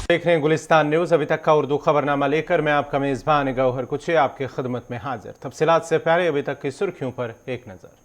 देख रहे हैं गुलिस्तान न्यूज। अभी तक का उर्दू खबरनामा लेकर मैं आपका मेजबान गौहर कुचे आपकी खिदमत में हाजिर। तफसीलात से पहले अभी तक की सुर्खियों पर एक नजर।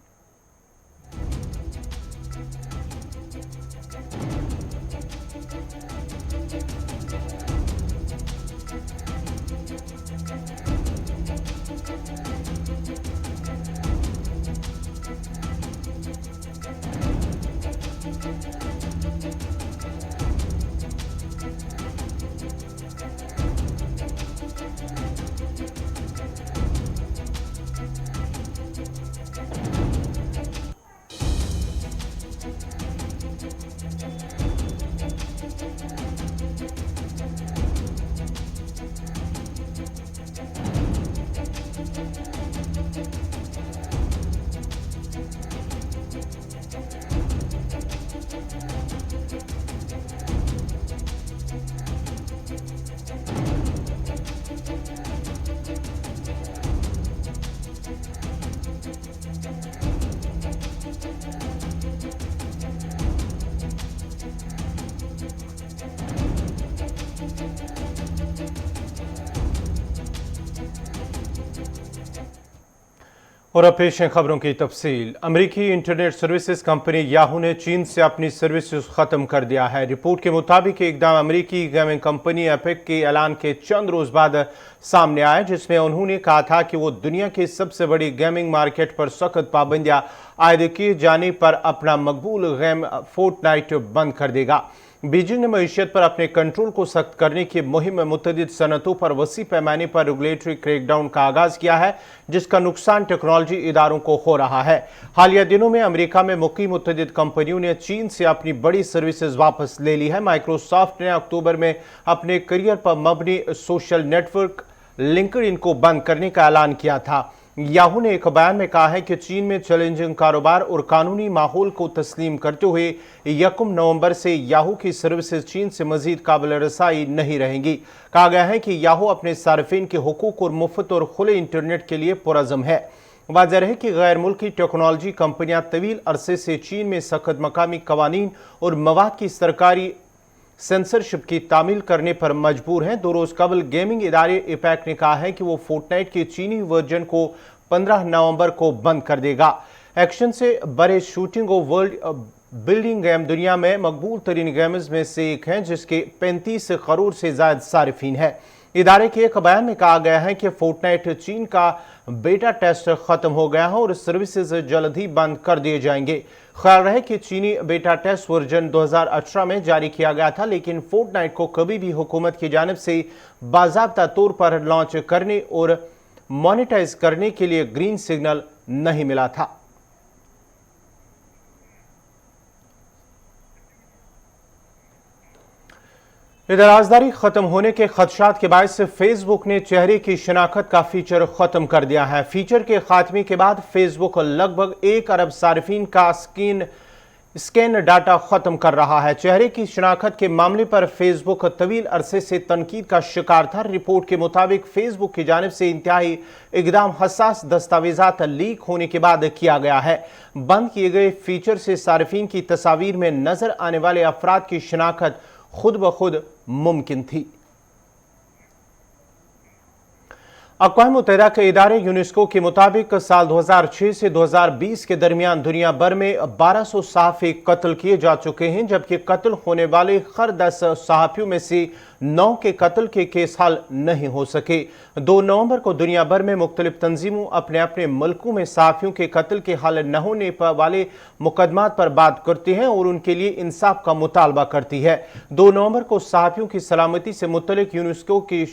और अब पेश हैं खबरों की तफसील। अमरीकी इंटरनेट सर्विसेज कंपनी याहू ने चीन से अपनी सर्विसेज खत्म कर दिया है। रिपोर्ट के मुताबिक इकदाम अमरीकी गेमिंग कंपनी एपिक के ऐलान के चंद रोज बाद सामने आया, जिसमें उन्होंने कहा था कि वो दुनिया की सबसे बड़ी गेमिंग मार्केट पर सख्त पाबंदियां आयद किए जाने पर अपना मकबूल गेम फोर्टनाइट बंद कर देगा। बीजिंग ने मईशत पर अपने कंट्रोल को सख्त करने की मुहिम में मुतअद्दिद सनतों पर वसी पैमाने पर रेगुलेटरी क्रैकडाउन का आगाज किया है, जिसका नुकसान टेक्नोलॉजी इदारों को हो रहा है। हालिया दिनों में अमेरिका में मुकीम मुतअद्दिद कंपनियों ने चीन से अपनी बड़ी सर्विसेज वापस ले ली है। माइक्रोसॉफ्ट ने अक्टूबर में अपने करियर पर मबनी सोशल नेटवर्क लिंक्डइन को बंद करने का ऐलान किया था। याहू ने एक बयान में कहा है कि चीन में चैलेंजिंग कारोबार और कानूनी माहौल को तस्लीम करते हुए 1 नवंबर से याहू की सर्विसेज चीन से मजीद काबिल रसाई नहीं रहेंगी। कहा गया है कि याहू अपने सार्फिन के हुकूक और मुफ्त और खुले इंटरनेट के लिए पुरज़म है। वाज़ेह है कि गैर मुल्की टेक्नोलॉजी कंपनियां तवील अरसे से चीन में सख्त मकामी कवानीन और मवाद की सरकारी सेंसरशिप की तामील करने पर मजबूर हैं। 2 रोज कबल गेमिंग इदारे एपैक ने कहा है कि वो फोर्टनाइट के चीनी वर्जन को 15 नवंबर को बंद कर देगा। एक्शन से बड़े शूटिंग और वर्ल्ड बिल्डिंग गेम दुनिया में मकबूल तरीन गेम्स में से एक हैं, जिसके 35 करोड़ से ज्यादा सारिफीन है। इदारे के एक बयान में कहा गया है कि फोर्टनाइट चीन का बेटा टेस्ट खत्म हो गया है और सर्विसेज जल्द ही बंद कर दिए जाएंगे। ख्याल रहे कि चीनी बेटा टेस्ट वर्जन 2018 में जारी किया गया था, लेकिन फोर्टनाइट को कभी भी हुकूमत की जानिब से बाज़ाब्ता तौर पर लॉन्च करने और मॉनिटाइज करने के लिए ग्रीन सिग्नल नहीं मिला था। इधर राजदारी खत्म होने के खदशात के बायस फेसबुक ने चेहरे की शनाख्त का फीचर खत्म कर दिया है। फीचर के खात्मे के बाद फेसबुक लगभग 1 अरब सार्फिन का स्कैन डाटा खत्म कर रहा है। चेहरे की शनाख्त के मामले पर फेसबुक तवील अरसे से तनकीद का शिकार था। रिपोर्ट के मुताबिक फेसबुक की जानिब से इंतहाई इकदाम हसास दस्तावेजात लीक होने के बाद किया गया है। बंद किए गए फीचर से सार्फिन की तस्वीर में नजर आने वाले अफराद की शनाख्त खुद ब खुद मुमकिन थी। अक़वाम मुत्तहिदा के इदारे यूनेस्को के मुताबिक साल 2006 से 2020 के दरमियान दुनिया भर में 1200 सहाफ़ी कत्ल किए जा चुके हैं, जबकि कत्ल होने वाले हर 10 सहाफ़ियों में से 9 के कत्ल के केस हल नहीं हो सके। 2 नवंबर को दुनिया भर में मुख्तलिफ तंजीमों अपने अपने मुल्कों में सहाफ़ियों के कत्ल के हल न होने वाले मुकदमात पर बात करती हैं और उनके लिए इंसाफ का मुतालबा करती है। 2 नवंबर को सहाफ़ियों की सलामती से मुतल्लिक यूनेस्को की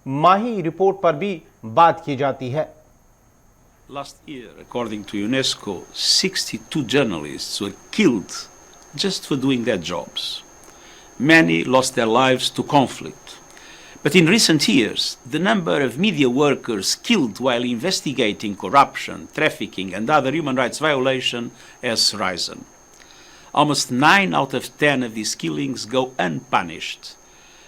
माही रिपोर्ट पर भी बात की जाती है। Last year, according to UNESCO, 62 journalists were killed just for doing their jobs. Many lost their lives to conflict. But in recent years, the number of media workers killed while investigating corruption, trafficking, and other human rights violations has risen. Almost 9 out of 10 of these killings go unpunished.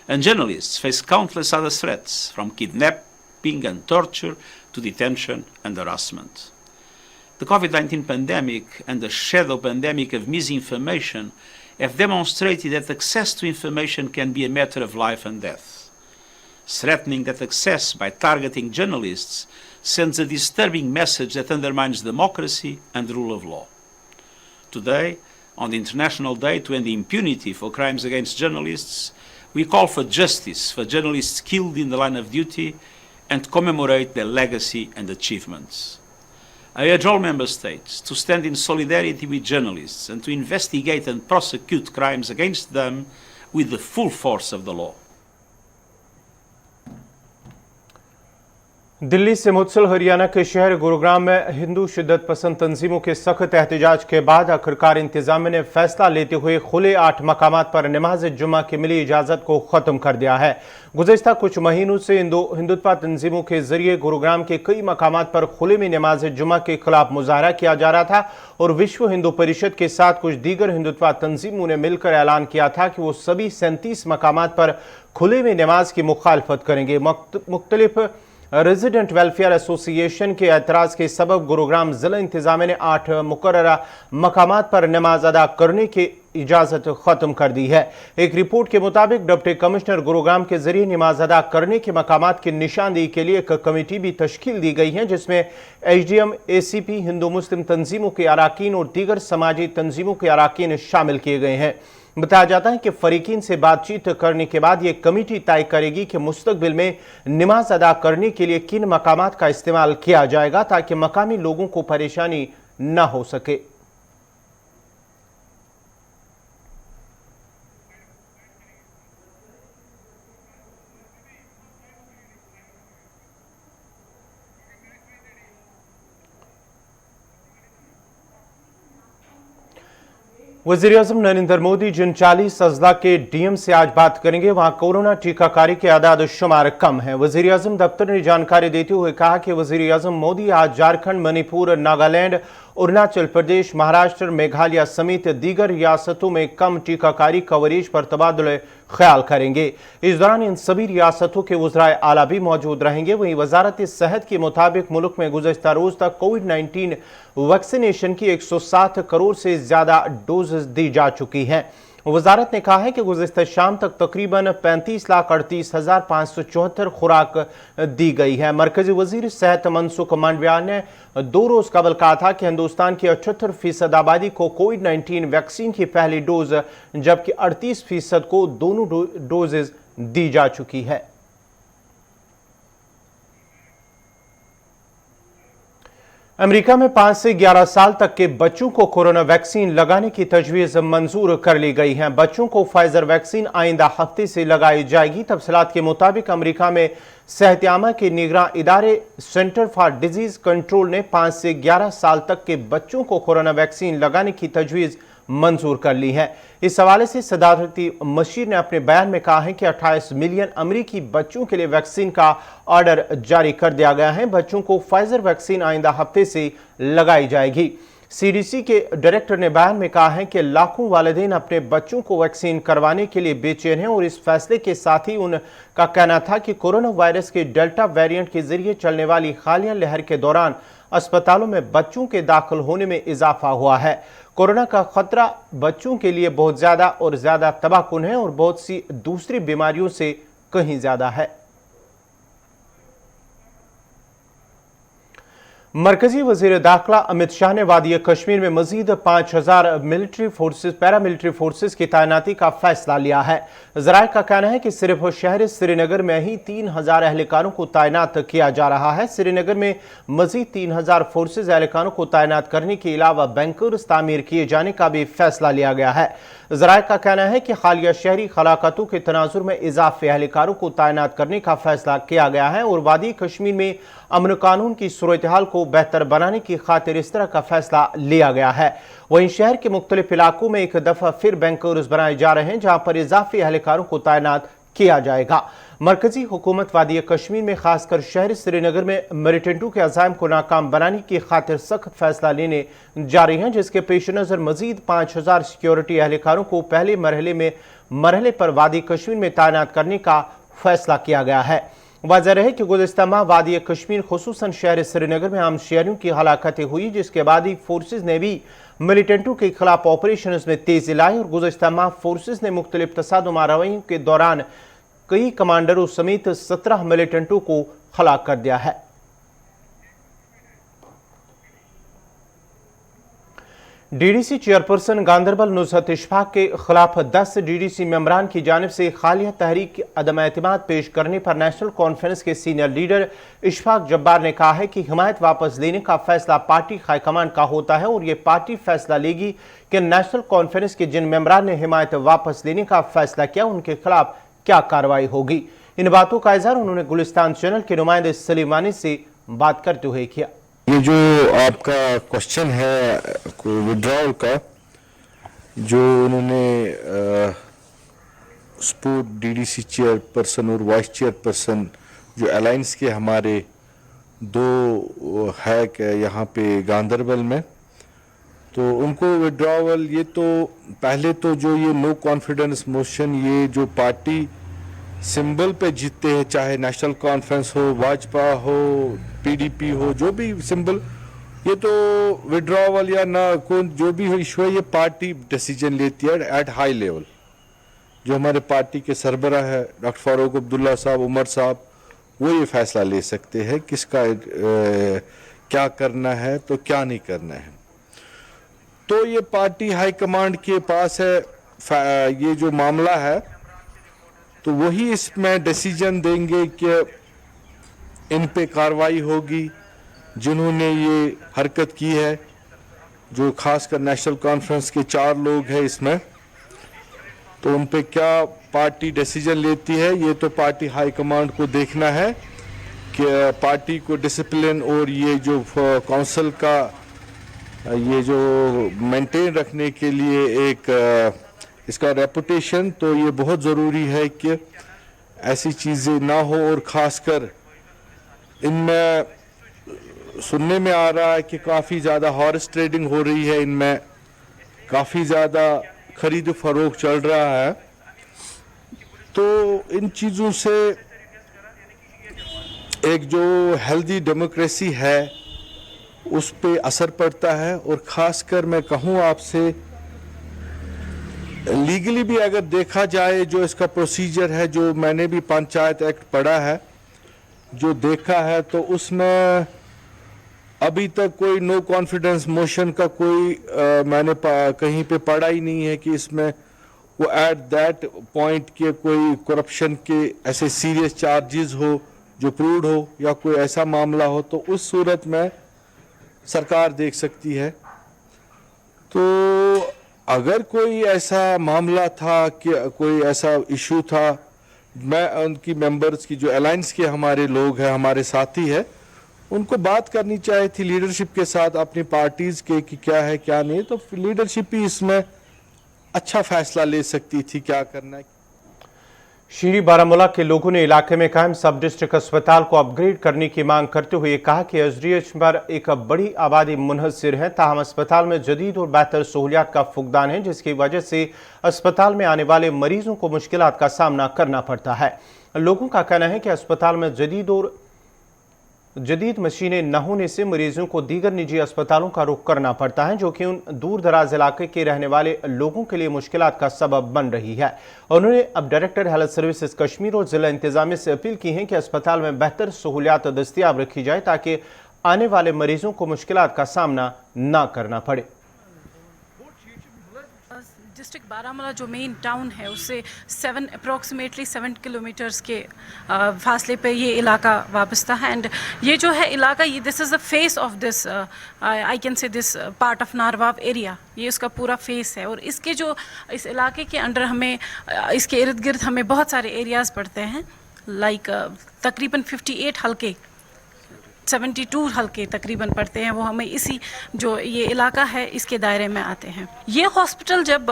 And journalists face countless other threats, from kidnapping and torture to detention and harassment. The COVID-19 pandemic and the shadow pandemic of misinformation have demonstrated that access to information can be a matter of life and death. Threatening that access by targeting journalists sends a disturbing message that undermines democracy and the rule of law. Today, on the International Day to End Impunity for Crimes Against Journalists, we call for justice for journalists killed in the line of duty and commemorate their legacy and achievements. I urge all member states to stand in solidarity with journalists and to investigate and prosecute crimes against them with the full force of the law. Delhi से मुत्सल हरियाणा के शहर गुरुग्राम में हिंदू शिद्दत पसंद तंजीमों के सख्त एहतजाज के बाद आखिरकार इंतजामिया ने फैसला लेते हुए खुले 8 मकामात पर नमाज जुम्मा की मिली इजाज़त को ख़त्म कर दिया है। गुज़िश्ता कुछ महीनों से हिंदुत्व तंजीमों के जरिए गुरुग्राम के कई मकामात पर खुले में नमाज जुम्मा के खिलाफ मुजाहरा किया जा रहा था और विश्व हिंदू परिषद के साथ कुछ दीगर हिंदुत्व तंजीमों ने मिलकर ऐलान किया था कि वो सभी 37 मकामात पर खुले में नमाज की मुखालफत करेंगे। मुख्तलिफ रेजिडेंट वेलफेयर एसोसिएशन के एतराज़ के सबब गुरुग्राम जिला इंतजामिया ने 8 मुकर्ररा मकामात पर नमाज अदा करने की इजाज़त ख़त्म कर दी है। एक रिपोर्ट के मुताबिक डिप्टी कमिश्नर गुरुग्राम के जरिए नमाज अदा करने के मकामात की निशानदेही के लिए एक कमेटी भी तश्कील दी गई है, जिसमें एचडीएम, एसीपी, हिंदू मुस्लिम तंजीमों के अराकीन और दीगर समाजी तंजीमों के अराकीन शामिल किए गए हैं। बताया जाता है कि फरीकीन से बातचीत करने के बाद ये कमेटी तय करेगी कि मुस्तकबिल में नमाज अदा करने के लिए किन मकामात का इस्तेमाल किया जाएगा ताकि मकामी लोगों को परेशानी न हो सके। वज़ीर-ए-आज़म नरेंद्र मोदी जिन 40 अजला के डीएम से आज बात करेंगे वहां कोरोना टीकाकारी के आदाद शुमार कम है। वज़ीर-ए-आज़म दफ्तर ने जानकारी देते हुए कहा कि वज़ीर-ए-आज़म मोदी आज झारखंड, मणिपुर, नागालैंड, अरुणाचल प्रदेश, महाराष्ट्र, मेघालय समेत दीगर रियासतों में कम टीकाकारी कवरेज पर तबादुल ख्याल करेंगे। इस दौरान इन सभी रियासतों के वज़राए आला भी मौजूद रहेंगे। वहीं वजारत सेहत के मुताबिक मुल्क में गुज़श्ता रोज तक कोविड-19 वैक्सीनेशन की 107 करोड़ से ज्यादा डोज दी जा चुकी हैं। वजारत ने कहा है कि गुज़श्ता शाम तक तकरीबन 35,38,574 खुराक दी गई है। मरकजी वजीर सेहत मनसुख मांडविया ने 2 रोज कबल कहा था कि हिंदुस्तान की 78% आबादी को कोविड-19 वैक्सीन की पहली डोज जबकि 38% को दोनों डोजेज दी जा चुकी है। अमेरिका में 5 से 11 साल तक के बच्चों को कोरोना वैक्सीन लगाने की तजवीज़ मंजूर कर ली गई है। बच्चों को फाइजर वैक्सीन आइंदा हफ्ते से लगाई जाएगी। तफसीलात के मुताबिक अमेरिका में सेहत-ए-आमा के निगरां इदारे सेंटर फॉर डिजीज कंट्रोल ने 5 से 11 साल तक के बच्चों को कोरोना वैक्सीन लगाने की तजवीज़ मंजूर कर ली है। इस हवाले से सदारती मशीर ने अपने बयान में कहा है कि 28 मिलियन अमरीकी बच्चों के लिए वैक्सीन का ऑर्डर जारी कर दिया गया है। बच्चों को फाइजर वैक्सीन आइंदा हफ्ते से लगाई जाएगी। सीडीसी के डायरेक्टर ने बयान में कहा है कि लाखों वालिदैन अपने बच्चों को वैक्सीन करवाने के लिए बेचैन हैं और इस फैसले के साथ ही उनका कहना था कि कोरोना वायरस के डेल्टा वेरिएंट के जरिए चलने वाली हालिया लहर के दौरान अस्पतालों में बच्चों के दाखिल होने में इजाफा हुआ है। कोरोना का खतरा बच्चों के लिए बहुत ज्यादा और ज्यादा तबाहकुन है और बहुत सी दूसरी बीमारियों से कहीं ज्यादा है। मरकजी वजीर दाखिला अमित शाह ने वादी कश्मीर में मजीद 5,000 मिलिट्री फोर्सेस, पैरामिलिट्री फोर्सेस की तैनाती का फैसला लिया है। जराये का कहना है कि सिर्फ शहर श्रीनगर में ही 3,000 एहलकारों को तैनात किया जा रहा है। श्रीनगर में मजीद 3,000 फोर्सेस एहलकारों को तैनात करने के अलावा बैंकर्स तामीर किए जाने का भी फैसला लिया गया है। जराये का कहना है कि हालिया शहरी हलाकतों के तनाजुर में इजाफे एहलकारों को तैनात करने का फैसला किया गया है और वादी कश्मीर में अमन कानून की सूरत हाल को बेहतर बनाने की खातिर इस तरह का फैसला लिया गया है। वहीं शहर के मुख्तलिफ इलाकों में एक दफा फिर बैंकर्स बनाए जा रहे हैं जहां पर इजाफी एहलकारों को तैनात किया जाएगा। मरकजी हुकूमत वादी कश्मीर में खासकर शहर श्रीनगर में मिलिटेंटों के अज़ाइम को नाकाम बनाने की खातिर सख्त फैसला लेने जा रही हैं, जिसके पेश नज़र मजीद 5,000 सिक्योरिटी एहलकारों को पहले मरहले पर वादी कश्मीर में तैनात करने का फैसला किया गया है। वाज़ेह रहे कि गुज़िश्ता माह वादी कश्मीर खुसूसन शहर श्रीनगर में आम शहरियों की हलाकतें हुई, जिसके बाद ही फोर्सेज ने भी मिलिटेंटों के खिलाफ ऑपरेशन में तेजी लाई और गुज़िश्ता माह फोर्सेज ने मुख्तलिफ तसादुम कार्रवाइयों के दौरान कई कमांडरों समेत 17 मिलिटेंटों को हलाक कर दिया है। डीडीसी चेयरपर्सन गांदरबल नुसरत इशफाक के खिलाफ 10 डीडीसी मेंबरान की जानिब से खालिया तहरीक अदम एतमाद पेश करने पर नेशनल कॉन्फ्रेंस के सीनियर लीडर इशफाक जब्बार ने कहा है कि हिमायत वापस लेने का फैसला पार्टी हाईकमान का होता है और ये पार्टी फैसला लेगी कि नेशनल कॉन्फ्रेंस के जिन मेंबरान ने हिमायत वापस लेने का फैसला किया उनके खिलाफ क्या कार्रवाई होगी। इन बातों का इजहार उन्होंने गुलिस्तान चैनल के नुमाइंदे सलीमानी से बात करते हुए किया। ये जो आपका क्वेश्चन है विड्रॉल का, जो उन्होंने स्पोर्ट डीडीसी चेयरपर्सन और वाइस चेयरपर्सन जो अलायंस के हमारे दो है यहाँ पे गांदरबल में, तो उनको विड्रॉवल, ये तो पहले तो जो ये नो कॉन्फिडेंस मोशन, ये जो पार्टी सिंबल पे जीतते हैं, चाहे नेशनल कॉन्फ्रेंस हो, भाजपा हो, पीडीपी हो, जो भी सिंबल, ये तो विड्रॉवल या ना कौन जो भी इशू है, ये पार्टी डिसीजन लेती है एट हाई लेवल। जो हमारे पार्टी के सरबराह है डॉक्टर फारूक अब्दुल्ला साहब, उमर साहब, वो ये फैसला ले सकते हैं किसका क्या करना है तो क्या नहीं करना है। तो ये पार्टी हाई कमांड के पास है ये जो मामला है, तो वही इसमें डिसीजन देंगे कि इन पे कार्रवाई होगी जिन्होंने ये हरकत की है, जो खासकर नेशनल कॉन्फ्रेंस के 4 लोग हैं इसमें, तो उन पे क्या पार्टी डिसीजन लेती है, ये तो पार्टी हाई कमांड को देखना है कि पार्टी को डिसिप्लिन और ये जो काउंसिल का ये जो मेंटेन रखने के लिए एक इसका रेपुटेशन, तो ये बहुत ज़रूरी है कि ऐसी चीज़ें ना हो। और ख़ासकर इनमें सुनने में आ रहा है कि काफ़ी ज़्यादा हॉर्स ट्रेडिंग हो रही है, इनमें काफ़ी ज़्यादा खरीद फरोख्त चल रहा है, तो इन चीज़ों से एक जो हेल्दी डेमोक्रेसी है उस पे असर पड़ता है। और ख़ासकर मैं कहूँ आपसे, लीगली भी अगर देखा जाए, जो इसका प्रोसीजर है, जो मैंने भी पंचायत एक्ट पढ़ा है, जो देखा है, तो उसमें अभी तक कोई नो कॉन्फिडेंस मोशन का कोई मैंने कहीं पे पढ़ा ही नहीं है कि इसमें वो एट दैट पॉइंट के कोई करप्शन के ऐसे सीरियस चार्जेस हो जो प्रूव्ड हो या कोई ऐसा मामला हो, तो उस सूरत में सरकार देख सकती है। तो अगर कोई ऐसा मामला था कि कोई ऐसा इशू था, मैं उनकी मेंबर्स की जो अलायंस के हमारे लोग हैं, हमारे साथी है, उनको बात करनी चाहिए थी लीडरशिप के साथ अपनी पार्टीज के कि क्या है क्या नहीं, तो लीडरशिप ही इसमें अच्छा फैसला ले सकती थी क्या करना है। शीरी बारामूला के लोगों ने इलाके में कायम सब डिस्ट्रिक्ट अस्पताल को अपग्रेड करने की मांग करते हुए कहा कि एसडीएच पर एक बड़ी आबादी मुनहसर है, ताहम अस्पताल में जदीद और बेहतर सहूलियात का फुकदान है, जिसकी वजह से अस्पताल में आने वाले मरीजों को मुश्किलात का सामना करना पड़ता है। लोगों का कहना है कि अस्पताल में जदीद मशीनें न होने से मरीजों को दीगर निजी अस्पतालों का रुख करना पड़ता है, जो कि उन दूर दराज इलाके के रहने वाले लोगों के लिए मुश्किलात का सबब बन रही है। उन्होंने अब डायरेक्टर हेल्थ सर्विसेज कश्मीर और जिला इंतजामिया से अपील की है कि अस्पताल में बेहतर सहूलियात दस्तियाब रखी जाए ताकि आने वाले मरीजों को मुश्किलात का सामना न करना पड़े। डिस्ट्रिक्ट बारामूला जो मेन टाउन है उससे अप्रॉक्सीमेटली 7 किलोमीटर्स के फासले पे ये इलाका वाबस्ता है। एंड ये जो है इलाका, ये this is the face of this I can say this part of Narwav area, ये उसका पूरा फेस है। और इसके जो इस इलाके के अंडर हमें इसके इर्द गिर्द हमें बहुत सारे एरियाज़ पड़ते हैं, लाइक तकरीबन 58 हल्के 72 हल्के तकरीबन पड़ते हैं, वो हमें इसी जो ये इलाका है इसके दायरे में आते हैं। ये हॉस्पिटल जब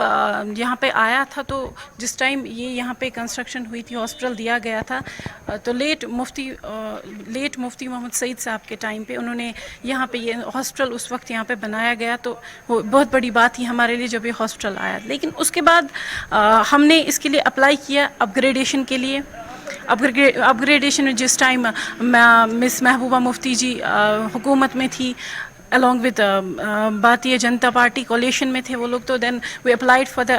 यहाँ पे आया था, तो जिस टाइम ये यहाँ पे कंस्ट्रक्शन हुई थी, हॉस्पिटल दिया गया था, तो लेट मुफ्ती मोहम्मद सईद साहब के टाइम पे उन्होंने यहाँ पे ये हॉस्पिटल उस वक्त यहाँ पे बनाया गया, तो वो बहुत बड़ी बात थी हमारे लिए जब ये हॉस्पिटल आया। लेकिन उसके बाद हमने इसके लिए अप्लाई किया अपग्रेडेशन के लिए। अपग्रेडेशन जिस टाइम मिस महबूबा मुफ्ती जी हुकूमत में थी along with Bharatiya Janata party collision में थे वो लोग, तो then we applied for the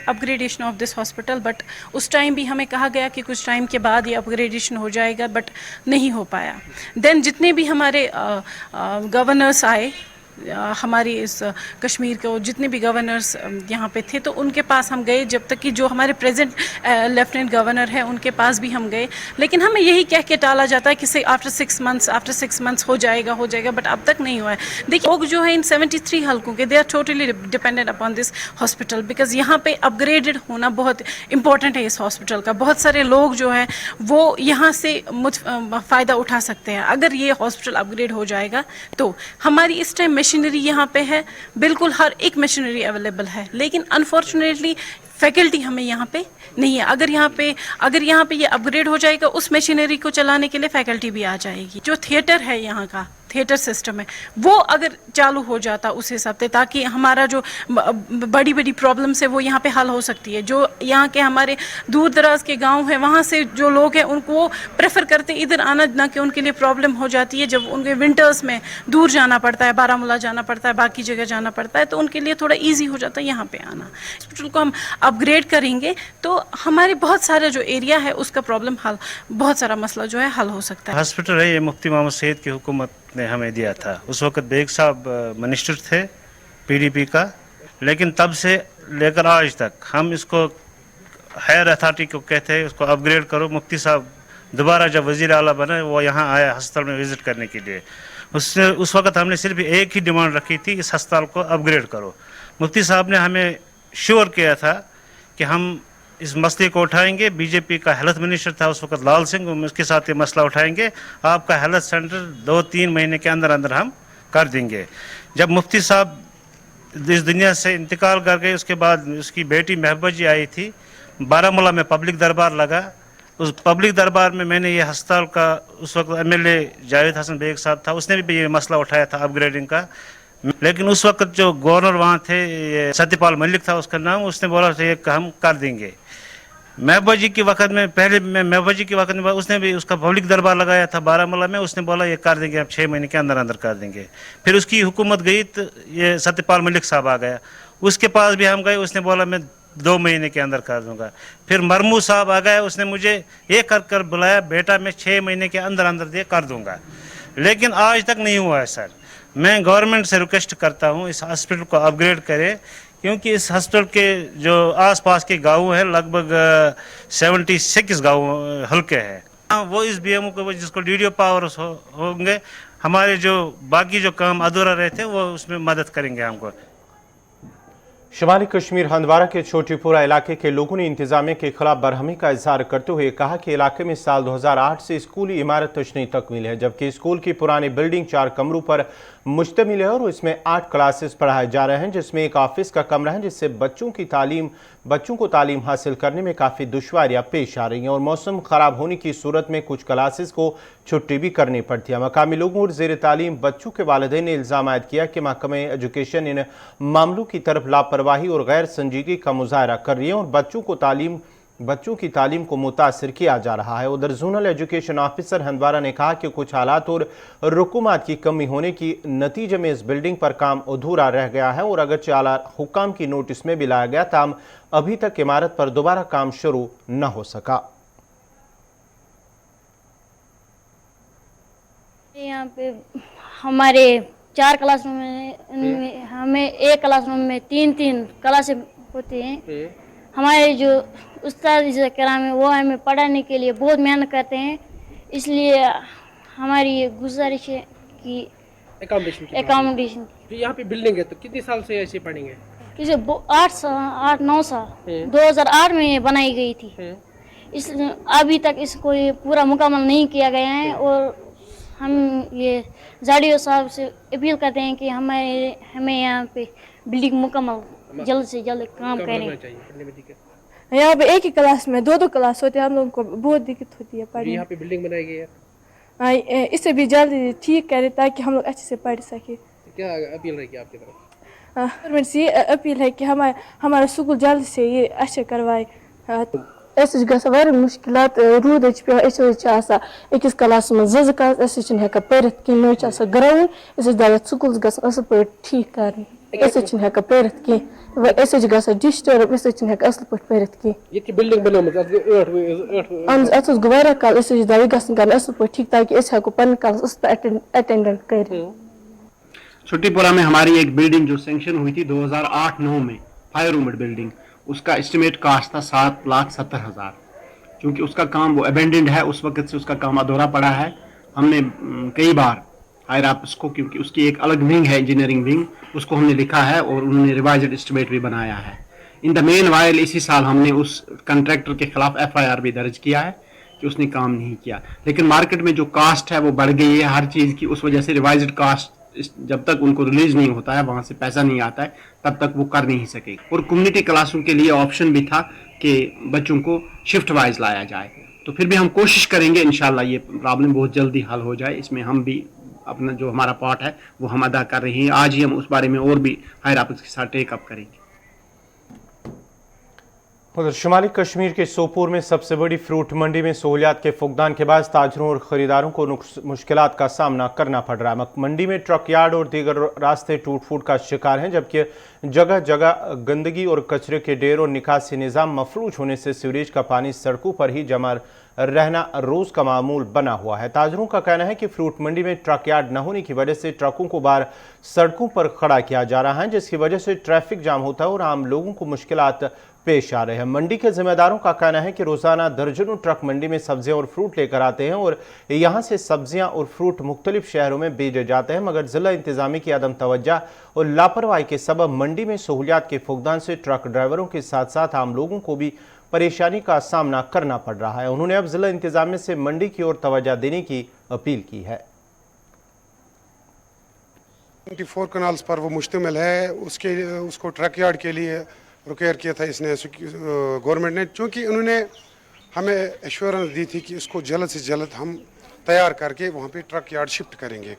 upgradation of this hospital, but उस टाइम भी हमें कहा गया कि कुछ टाइम के बाद ये अपग्रेडेशन हो जाएगा, बट नहीं हो पाया. देन जितने भी हमारे गवर्नर्स आए हमारी इस कश्मीर के, जितने भी गवर्नर्स यहाँ पे थे, तो उनके पास हम गए, जब तक कि जो हमारे प्रेजेंट लेफ्टिनेंट गवर्नर है उनके पास भी हम गए, लेकिन हमें यही कह के टाला जाता है कि आफ्टर 6 मंथ्स हो जाएगा, बट अब तक नहीं हुआ है. देखिए लोग जो है इन 73 हल्कों के, they are totally dependent upon this hospital, because यहाँ पे अपग्रेडेड होना बहुत इंपॉर्टेंट है इस हॉस्पिटल का. बहुत सारे लोग जो है वो यहाँ से फ़ायदा उठा सकते हैं. अगर ये हॉस्पिटल अपग्रेड हो जाएगा तो हमारी इस टाइम मशीनरी यहाँ पे है, बिल्कुल हर एक मशीनरी अवेलेबल है, लेकिन अनफॉर्चुनेटली फैकल्टी हमें यहाँ पे नहीं है. अगर यहाँ पे ये अपग्रेड हो जाएगा, उस मशीनरी को चलाने के लिए फैकल्टी भी आ जाएगी. जो थिएटर है यहाँ का, थिएटर सिस्टम है, वो अगर चालू हो जाता उस हिसाब से, ताकि हमारा जो बड़ी बड़ी प्रॉब्लम्स है वो यहाँ पे हल हो सकती है. जो यहाँ के हमारे दूर दराज के गांव हैं, वहाँ से जो लोग हैं उनको प्रेफर करते इधर आना, ना कि उनके लिए प्रॉब्लम हो जाती है जब उनके विंटर्स में दूर जाना पड़ता है, बारामूला जाना पड़ता है, बाकी जगह जाना पड़ता है, तो उनके लिए थोड़ा ईजी हो जाता है यहाँ पे आना. हॉस्पिटल को हम अपग्रेड करेंगे तो हमारे बहुत सारा जो एरिया है उसका प्रॉब्लम हल, बहुत सारा मसला जो है हल हो सकता है. हॉस्पिटल है ये मुफ्ती मोहम्मद सईद की हुकूमत ने हमें दिया था. उस वक्त बेग साहब मिनिस्टर थे पीडीपी का, लेकिन तब से लेकर आज तक हम इसको हायर अथॉरिटी को कहते हैं उसको अपग्रेड करो. मुफ्ती साहब दोबारा जब वज़ीर आला बने वो यहाँ आया अस्पताल में विज़िट करने के लिए. उस वक्त हमने सिर्फ एक ही डिमांड रखी थी, इस अस्पताल को अपग्रेड करो. मुफ्ती साहब ने हमें श्योर किया था कि हम इस मसले को उठाएंगे. बीजेपी का हेल्थ मिनिस्टर था उस वक्त लाल सिंह, उसके साथ ये मसला उठाएंगे, आपका हेल्थ सेंटर 2-3 महीने के अंदर अंदर हम कर देंगे. जब मुफ्ती साहब इस दुनिया से इंतकाल कर गए, उसके बाद उसकी बेटी महबूबा जी आई थी. बारामूला में पब्लिक दरबार लगा. उस पब्लिक दरबार में मैंने ये अस्पताल का, उस वक्त एमएलए जावेद हसन बेग साहब था, उसने भी ये मसला उठाया था अपग्रेडिंग का. लेकिन उस वक्त जो गवर्नर वहाँ थे, ये सत्यपाल मलिक था उसका नाम, उसने बोला था ये हम कर देंगे. महबूबा जी के वक्त में, पहले महबूबा जी के वक्त में उसने भी उसका पब्लिक दरबार लगाया था बारामूला में, उसने बोला ये कर देंगे, आप 6 महीने के अंदर अंदर कर देंगे. फिर उसकी हुकूमत गई तो ये सत्यपाल मलिक साहब आ गया, उसके पास भी हम गए, उसने बोला मैं 2 महीने के अंदर कर दूंगा. फिर मरमू साहब आ गए, उसने मुझे ये कर बुलाया, बेटा मैं 6 महीने के अंदर अंदर दे कर दूंगा. लेकिन आज तक नहीं हुआ है सर. मैं गवर्नमेंट से रिक्वेस्ट करता हूँ इस हॉस्पिटल को अपग्रेड करे, क्योंकि इस हॉस्पिटल के जो आसपास के गाँव हैं लगभग 76 गाँव हल्के हैं, वो इस बीएमओ को जिसको डीडीओ पावर होंगे, हमारे जो बाकी जो काम अधूरा रहते हैं वो उसमें मदद करेंगे हमको. शुमाली कश्मीर हंदवारा के छोटीपुरा इलाके के लोगों ने इंतजामिया के खिलाफ बरहमी का इजहार करते हुए कहा कि इलाके में साल 2008 से स्कूली इमारत तशनी तकमील है, जबकि स्कूल की पुरानी बिल्डिंग 4 कमरों पर मुश्तमिल है और इसमें 8 क्लासेस पढ़ाए जा रहे हैं, जिसमें एक ऑफिस का कमरा है, जिससे बच्चों को तालीम हासिल करने में काफ़ी दुश्वारियां पेश आ रही हैं और मौसम ख़राब होने की सूरत में कुछ क्लासेस को छुट्टी भी करनी पड़ती है. मकामी लोगों और ज़ेर तालीम बच्चों के वालिदैन ने इल्ज़ाम आयद किया कि महकमा एजुकेशन इन मामलों की तरफ लापरवाही और गैर संजीदगी का मुजाहरा कर रही है और बच्चों की तालीम को मुतासिर किया जा रहा है. उधर जोनल एजुकेशन ऑफिसर हंदवारा ने कहा कि कुछ हालात और रुकूमात की कमी होने की नतीजे में इस बिल्डिंग पर काम अधूरा रह गया है और अगरचे आला हुकाम की नोटिस में भी लाया गया, ताहम अभी तक इमारत पर दोबारा काम शुरू न हो सका. यहाँ पे हमारे 4 क्लासरूम में हमें एक क्लासरूम में 3 क्लासें होती हैं. हमारे जो उस्ताद कराम है वो हमें पढ़ाने के लिए बहुत मेहनत करते हैं, इसलिए हमारी ये गुजारिश है कि एकोमोडेशन. यहाँ पे बिल्डिंग है तो कितने साल से ऐसे पढ़ेंगे? इसे 8-9 साल 2008 में ये बनाई गई थी. इस अभी तक इसको ये पूरा मुकम्मल नहीं किया गया है और हम ये जाडियो साहब से अपील करते हैं कि हमें यहाँ पे बिल्डिंग मुकम्मल जल्द से जल्द काम करें. यहाँ पे एक ही क्लास में 2 क्लास होते हैं, हम लोगों को बहुत दिक्कत होती है पढ़ने. यहाँ पे बिल्डिंग बनाई गई है, इससे भी जल्दी ठीक करें ताकि हम लोग अच्छे से पढ़ सके. क्या अपील रहेगी आपकी तरफ? गवर्नमेंट से ये अपील है कि हमारा स्कूल जल्द से ये अच्छे करवाए. واریاہ مُشکِلات روٗد حظ چھِ پیٚوان أسۍ حظ چھِ آسان أکِس کلاسس منٛز زٕ کلاس أسۍ حظ چھِنہٕ ہٮ۪کان پٔرِتھ کِہیٖنۍ نہ حظ چھِ آسان گرٛاوُنٛڈ أسۍ حظ دپان سکوٗلس گژھن اَصٕل پٲٹھۍ ٹھیٖک کَرٕنۍ أسۍ حظ چھِنہٕ ہٮ۪کان پٔرِتھ کینٛہہ أسۍ حظ چھِ گژھان ڈِسٹٲرٕب أسۍ حظ چھِنہٕ ہٮ۪کان اَصٕل پٲٹھۍ پٔرِتھ کینٛہہ یہ بلڈنگ بنٲومٕژ اتھ گٔے اہن حظ اَتھ حظ گوٚو واریاہ کال أسۍ حظ چھِ دپان یہِ گژھن کَرٕنۍ اَصٕل پٲٹھۍ ٹھیٖک تاکہِ أسۍ ہٮ۪کو پنٕنہِ کلاسس اَصٕل پٲٹھۍ اٹینڈنٹ کٔرِتھ چھٹی پورہ میں ہماری ایک بلڈنگ جو سینکشن ہوئی تھی 2008-9 میں 5 رومڈ بلڈنگ، اس کا اسٹیمیٹ کاسٹ تھا 7,70,000. چونکہ اس کا کام وہ ابینڈنڈ ہے، اس وقت سے اس کا کام ادھورا پڑا ہے. ہم نے کئی بار ہائر آپس کو، کیونکہ اس کی ایک الگ ونگ ہے انجینئرنگ ونگ، اس کو ہم نے لکھا ہے اور انہوں نے ریوائزڈ اسٹیمیٹ بھی بنایا ہے. ان دا مین وائل اسی سال ہم نے اس کنٹریکٹر کے خلاف FIR بھی درج کیا ہے کہ اس نے کام نہیں کیا. لیکن مارکیٹ میں جو کاسٹ ہے وہ بڑھ گئی ہے ہر چیز کی، اس وجہ سے ریوائزڈ کاسٹ جب تک ان کو ریلیز نہیں ہوتا ہے، وہاں سے پیسہ نہیں آتا ہے، تب تک وہ کر نہیں سکے. اور کمیونٹی کلاسوں کے لیے آپشن بھی تھا کہ بچوں کو شفٹ وائز لایا جائے. تو پھر بھی ہم کوشش کریں گے انشاءاللہ یہ پرابلم بہت جلدی حل ہو جائے. اس میں ہم بھی اپنا جو ہمارا پارٹ ہے وہ ہم ادا کر رہے ہیں. آج ہی ہم اس بارے میں اور بھی ہائر آپس کے ساتھ ٹیک اپ کریں گے. ادھر شمالی کشمیر کے سوپور میں سب سے بڑی فروٹ منڈی میں سہولیات کے فقدان کے باعث تاجروں اور خریداروں کو مشکلات کا سامنا کرنا پڑ رہا ہے. منڈی میں ٹرک یارڈ اور دیگر راستے ٹوٹ پھوٹ کا شکار ہیں، جبکہ جگہ جگہ گندگی اور کچرے کے ڈھیر اور نکاسی نظام مفلوج ہونے سے سیوریج کا پانی سڑکوں پر ہی جمع رہنا روز کا معمول بنا ہوا ہے. تاجروں کا کہنا ہے کہ فروٹ منڈی میں ٹرک یارڈ نہ ہونے کی وجہ سے ٹرکوں کو باہر سڑکوں پر کھڑا کیا جا رہا ہے، جس کی وجہ سے ٹریفک جام ہوتا ہے اور عام لوگوں کو مشکلات پیش آ رہے ہیں. منڈی کے ذمہ داروں کا کہنا ہے کہ روزانہ درجنوں ٹرک منڈی میں سبزیاں اور فروٹ لے کر آتے ہیں اور یہاں سے سبزیاں اور فروٹ مختلف شہروں میں بھیجے جاتے ہیں، مگر ضلع انتظامیہ کی عدم توجہ اور لاپرواہی کے سبب منڈی میں سہولیات کے فقدان سے ٹرک ڈرائیوروں کے ساتھ ساتھ عام لوگوں کو بھی پریشانی کا سامنا کرنا پڑ رہا ہے. انہوں نے اب ضلع انتظامیہ سے منڈی کی اور توجہ دینے کی اپیل کی ہے. 24 کنالز پر وہ مشتمل ہے، اس کو ٹرک یارڈ کے لیے ریکوائر کیا تھا اس نے گورنمنٹ نے، چونکہ انہوں نے ہمیں ایشورنس دی تھی کہ اس کو جلد سے جلد ہم تیار کر کے وہاں پہ ٹرک یارڈ شفٹ کریں گے.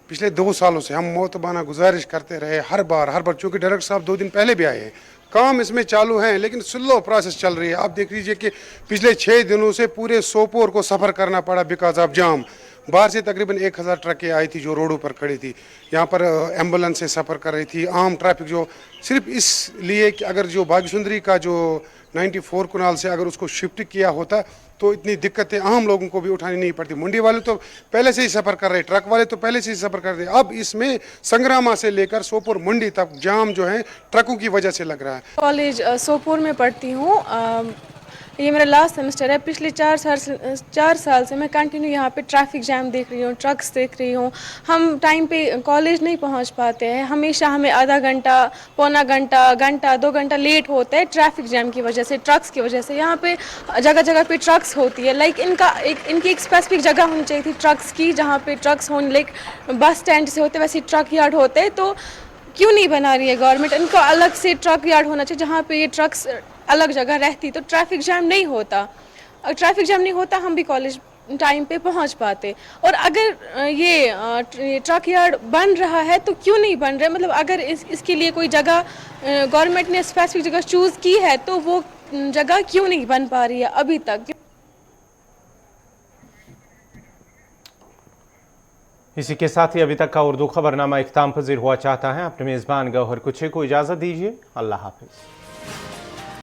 پچھلے 2 سالوں سے ہم معتبانہ گزارش کرتے رہے ہر بار، چونکہ ڈائریکٹر صاحب 2 دن پہلے بھی آئے ہیں. کام اس میں چالو ہیں لیکن سلو پروسیس چل رہی ہے. آپ دیکھ لیجئے کہ پچھلے 6 دنوں سے پورے سوپور کو سفر کرنا پڑا بیکاز آف جام. باہر سے تقریباً 1000 ٹرکیں آئی تھی جو روڈوں پر کھڑی تھی. یہاں پر ایمبولینس سے سفر کر رہی تھی، عام ٹریفک جو صرف اس لیے کہ اگر جو باغ سندری کا جو 94 کنال سے اگر اس کو شفٹ کیا ہوتا تو اتنی دقتیں عام لوگوں کو بھی اٹھانی نہیں پڑتی. منڈی والے تو پہلے سے ہی سفر کر رہے، ٹرک والے تو پہلے سے ہی سفر کر رہے. اب اس میں سنگراما سے لے کر سوپور منڈی تک جام جو ہے ٹرکوں کی وجہ سے لگ رہا ہے. کالج سوپور میں پڑھتی ہوں، یہ میرا لاسٹ سیمسٹر ہے. پچھلے 4 سال سے میں کنٹینیو یہاں پہ ٹریفک جام دیکھ رہی ہوں، ٹرکس دیکھ رہی ہوں. ہم ٹائم پہ کالج نہیں پہنچ پاتے ہیں، ہمیشہ ہمیں آدھا گھنٹہ، پونا گھنٹہ 2 گھنٹہ لیٹ ہوتا ہے ٹریفک جام کی وجہ سے، ٹرکس کی وجہ سے. یہاں پہ جگہ جگہ پہ ٹرکس ہوتی ہے، لائک ان کی ایک اسپیسیفک جگہ ہونی چاہیے تھی ٹرکس کی، جہاں پہ ٹرکس ہوں. لائک بس اسٹینڈ سے ہوتے ویسے ٹرک یارڈ ہوتے، تو کیوں نہیں بنا رہی ہے گورنمنٹ؟ ان کو الگ سے ٹرک یارڈ ہونا چاہیے جہاں پہ یہ ٹرکس الگ جگہ رہتی تو ٹریفک جام نہیں ہوتا. اگر ٹریفک جام نہیں ہوتا ہم بھی کالج ٹائم پہ پہنچ پاتے. اور اگر یہ ٹرک یارڈ بن رہا ہے تو کیوں نہیں بن رہا؟ مطلب اگر اس کے لیے کوئی جگہ گورنمنٹ نے اسپیسیفک جگہ چوز کی ہے تو وہ جگہ کیوں نہیں بن پا رہی ہے ابھی تک؟ اسی کے ساتھ ہی ابھی تک کا اردو خبرنامہ اختتام پذیر ہوا چاہتا ہے. اپنے میزبان گوہر کچھے کو اجازت دیجیے. اللہ حافظ.